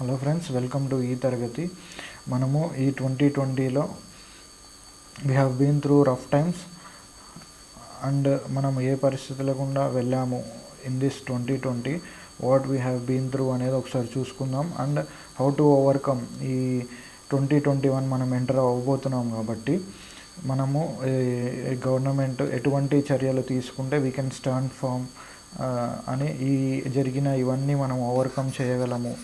Hello friends, welcome to ఈ తరగతి. మనము ఈ 2020లో we have been through rough times and మనం ఏ పరిస్థితుల గుండా వెళ్ళాము in this 2020, what we have been through అనేది ఒకసారి చూసుకుందాం. అండ్ హౌ టు ఓవర్కమ్ ఈ 2021 మనం ఎంటర్ అవ్వబోతున్నాం. కాబట్టి మనము గవర్నమెంట్ ఎటువంటి చర్యలు తీసుకుంటే వీ కెన్ స్టాండ్ ఫామ్ అని ఈ జరిగిన ఇవన్నీ మనం ఓవర్కమ్ చేయగలము.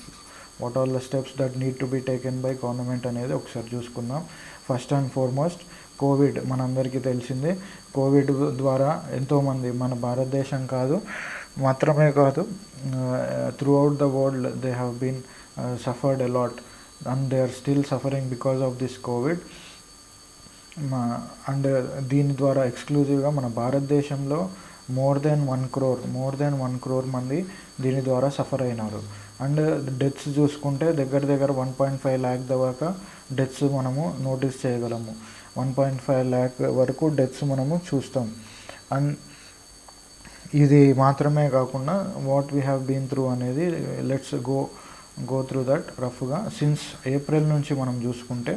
What all the steps that need to be taken by government అనేది ఒకసారి చూసుకుందాం. ఫస్ట్ అండ్ ఫార్మోస్ట్ కోవిడ్ మనందరికీ తెలిసిందే. కోవిడ్ ద్వారా ఎంతోమంది మన భారతదేశం మాత్రమే కాదు throughout the world they have been suffered a lot and they are still suffering because of this Covid. And దీని ద్వారా ఎక్స్క్లూజివ్గా మన భారతదేశంలో మోర్ దెన్ 1 crore మంది దీని ద్వారా సఫర్ అయినారు. అండ్ డెత్స్ చూసుకుంటే దగ్గర 1.5 lakh దాకా డెత్స్ మనము నోటీస్ చేయగలము. 1.5 lakh వరకు డెత్స్ మనము చూస్తాం. అండ్ ఇది మాత్రమే కాకుండా what we have been through అనేది లెట్స్ గో త్రూ దట్ రఫ్గా. సిన్స్ ఏప్రిల్ నుంచి మనం చూసుకుంటే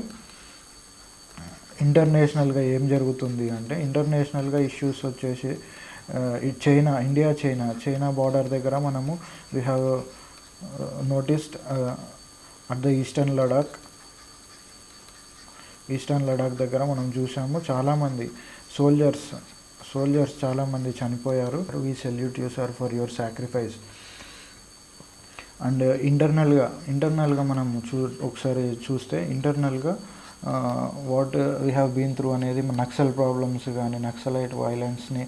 ఇంటర్నేషనల్గా ఏం జరుగుతుంది అంటే, ఇంటర్నేషనల్గా ఇష్యూస్ వచ్చేసి చైనా బార్డర్ దగ్గర మనము we have noticed at the eastern Ladakh దగ్గర మనం చూసాము చాలామంది సోల్జర్స్ చాలామంది చనిపోయారు. We salute you sir for your sacrifice. And ఇంటర్నల్గా మనం ఒకసారి చూస్తే ఇంటర్నల్గా what we have been through అనేది నక్సల్ ప్రాబ్లమ్స్ కానీ నక్సలైట్ వైలెన్స్ని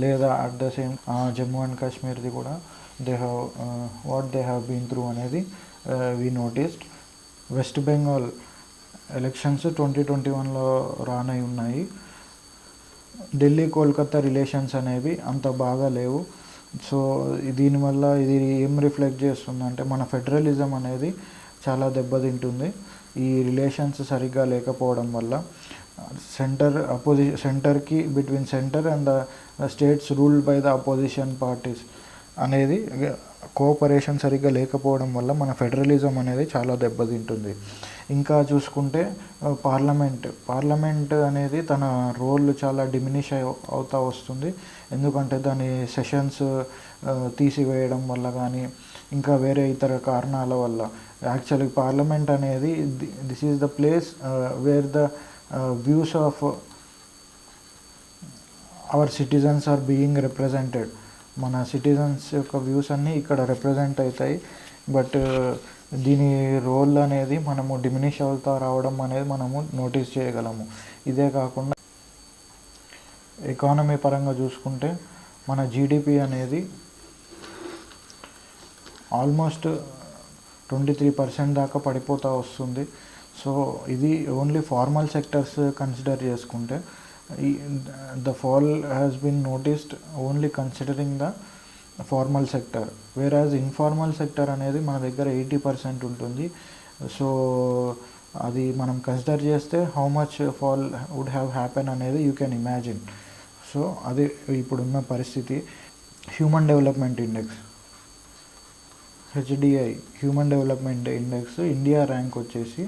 లేదా at the same Jammu and కాశ్మీర్ది కూడా what they have been through అనేది we noticed. West Bengal elections 2021లో రానై ఉన్నాయి. ఢిల్లీ కోల్కతా రిలేషన్స్ అనేవి అంత బాగా లేవు. సో దీనివల్ల ఇది ఏం రిఫ్లెక్ట్ చేస్తుందంటే మన ఫెడరలిజం అనేది చాలా దెబ్బతింటుంది. ఈ రిలేషన్స్ సరిగ్గా లేకపోవడం వల్ల సెంటర్కి between centre and the states ruled by the opposition parties అనేది కోఆపరేషన్ సరిగ్గా లేకపోవడం వల్ల మన ఫెడరలిజం అనేది చాలా దెబ్బతింటుంది. ఇంకా చూసుకుంటే పార్లమెంట్ అనేది తన రోల్ చాలా డిమినిష్ అవుతూ వస్తుంది. ఎందుకంటే దాని సెషన్స్ తీసివేయడం వల్ల కానీ ఇంకా వేరే ఇతర కారణాల వల్ల. యాక్చువల్లీ పార్లమెంట్ అనేది this is the place where the views of our citizens are being represented. మన సిటిజన్స్ యొక్క వ్యూస్ అన్నీ ఇక్కడ రిప్రజెంట్ అవుతాయి. బట్ దీని రోల్ అనేది మనము డిమినిష్ అవుతూ రావడం అనేది మనము నోటీస్ చేయగలము. ఇదే కాకుండా ఎకానమీ పరంగా చూసుకుంటే మన జీడిపి అనేది ఆల్మోస్ట్ 23% దాకా పడిపోతూ వస్తుంది. సో ఇది ఓన్లీ ఫార్మల్ సెక్టర్స్ కన్సిడర్ చేసుకుంటే the fall has been noticed only considering the formal sector, whereas informal sector అనేది మన దగ్గర 80% ఉంటుంది. సో అది మనం కన్సిడర్ చేస్తే how much fall would have happen అనేది యూ కెన్ ఇమాజిన్. సో అది ఇప్పుడున్న పరిస్థితి. Human development index HDI human development index India rank వచ్చేసి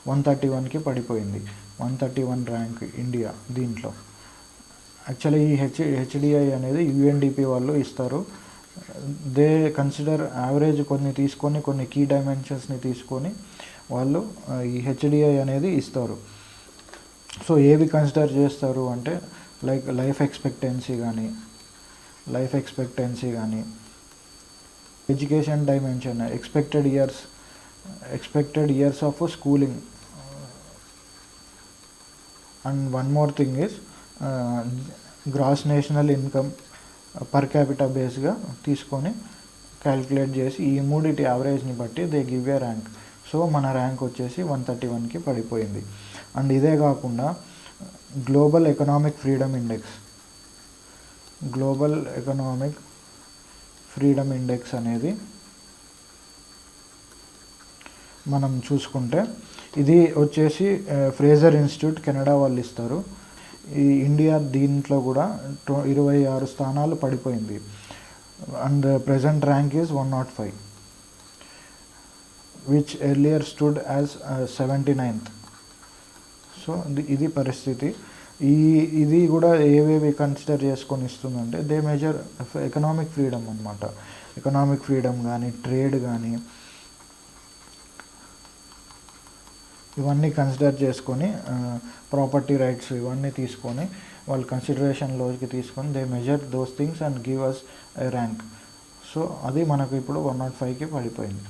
131కి పడిపోయింది. 131 ర్యాంక్ ఇండియా. దీంట్లో యాక్చువల్లీ ఈ HDI అనేది UNDP వాళ్ళు ఇస్తారు. దే కన్సిడర్ యావరేజ్ కొన్ని కీ డైమెన్షన్స్ని తీసుకొని వాళ్ళు ఈ HDI అనేది ఇస్తారు. సో ఏవి కన్సిడర్ చేస్తారు అంటే లైఫ్ ఎక్స్పెక్టెన్సీ కానీ education dimension, expected years of schooling. And one more thing is gross national income per capital బేస్గా తీసుకొని క్యాల్కులేట్ చేసి ఈ మూడిటి యావరేజ్ని బట్టి they give a rank. So మన ర్యాంక్ వచ్చేసి 131కి పడిపోయింది. అండ్ ఇదే కాకుండా గ్లోబల్ ఎకనామిక్ ఫ్రీడమ్ ఇండెక్స్ అనేది మనం చూసుకుంటే ఇది వచ్చేసి ఫ్రేజర్ ఇన్స్టిట్యూట్ కెనడా వాళ్ళు ఇస్తారు. ఈ ఇండియా దీంట్లో కూడా 26 స్థానాలు పడిపోయింది. And present rank is 105. Which earlier stood as 79th. So ఇది పరిస్థితి. ఇది కూడా ఏవేవి కన్సిడర్ చేసుకొని ఇస్తుందంటే దే మెజర్ ఎకనామిక్ ఫ్రీడమ్ అనమాట. ఎకనామిక్ ఫ్రీడమ్ కానీ, ట్రేడ్ కానీ, ఇవన్నీ కన్సిడర్ చేసుకొని, ప్రాపర్టీ రైట్స్ ఇవన్నీ తీసుకొని వాళ్ళు కన్సిడరేషన్లోకి తీసుకొని they measure those things and give us a rank. So అది మనకు ఇప్పుడు 105కి పడిపోయింది.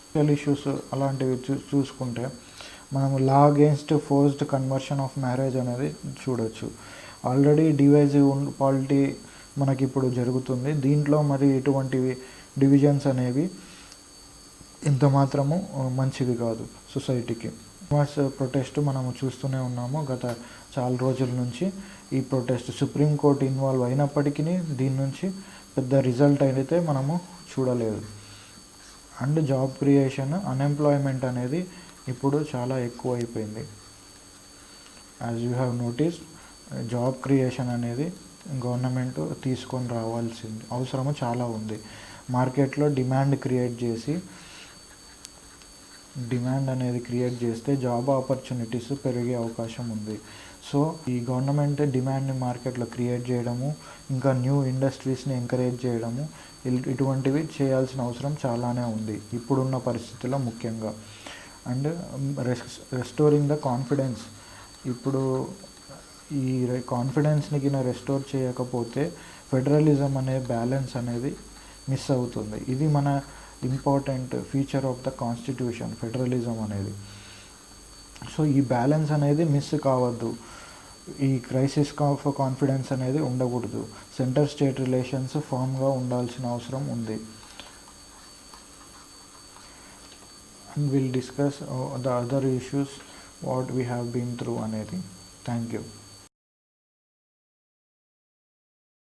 సోషల్ ఇష్యూస్ అలాంటివి చూసుకుంటే మనము law against forced conversion of marriage అనేది చూడొచ్చు. ఆల్రెడీ డివైజివ్ పాలిటీ మనకి ఇప్పుడు జరుగుతుంది. దీంట్లో మరి ఇటువంటివి డివిజన్స్ అనేవి ఇంత మాత్రము మంచివి కాదు సొసైటీకి. మార్చ్ ప్రొటెస్ట్ మనము చూస్తూనే ఉన్నాము గత చాలా రోజుల నుంచి. ఈ ప్రొటెస్ట్ సుప్రీంకోర్టు ఇన్వాల్వ్ అయినప్పటికీ దీని నుంచి పెద్ద రిజల్ట్ అయితే మనము చూడలేదు. అండ్ జాబ్ క్రియేషన్, అన్ఎంప్లాయ్మెంట్ అనేది ఇప్పుడు చాలా ఎక్కువ అయిపోయింది. As you have noticed, job creation అనేది గవర్నమెంట్ తీసుకొని రావాల్సింది అవసరము చాలా ఉంది. మార్కెట్లో డిమాండ్ అనేది క్రియేట్ చేస్తే జాబ్ ఆపర్చునిటీస్ పెరిగే అవకాశం ఉంది. సో ఈ గవర్నమెంట్ డిమాండ్ని మార్కెట్లో క్రియేట్ చేయడము, ఇంకా న్యూ ఇండస్ట్రీస్ని ఎంకరేజ్ చేయడము, ఇటువంటివి చేయాల్సిన అవసరం చాలానే ఉంది ఇప్పుడున్న పరిస్థితుల్లో ముఖ్యంగా. And restoring the confidence. ఇప్పుడు ఈ కాన్ఫిడెన్స్ని కింద రెస్టోర్ చేయకపోతే ఫెడరలిజం అనే బ్యాలెన్స్ అనేది మిస్ అవుతుంది. ఇది మన important feature of the constitution, federalism అనేది. సో ఈ బ్యాలెన్స్ అనేది మిస్ కావద్దు. ఈ క్రైసిస్ ఆఫ్ కాన్ఫిడెన్స్ అనేది ఉండకూడదు. సెంటర్ స్టేట్ రిలేషన్స్ ఫామ్గా ఉండాల్సిన అవసరం ఉంది. And we'll discuss the other issues what we have been through అనేది. Thank you.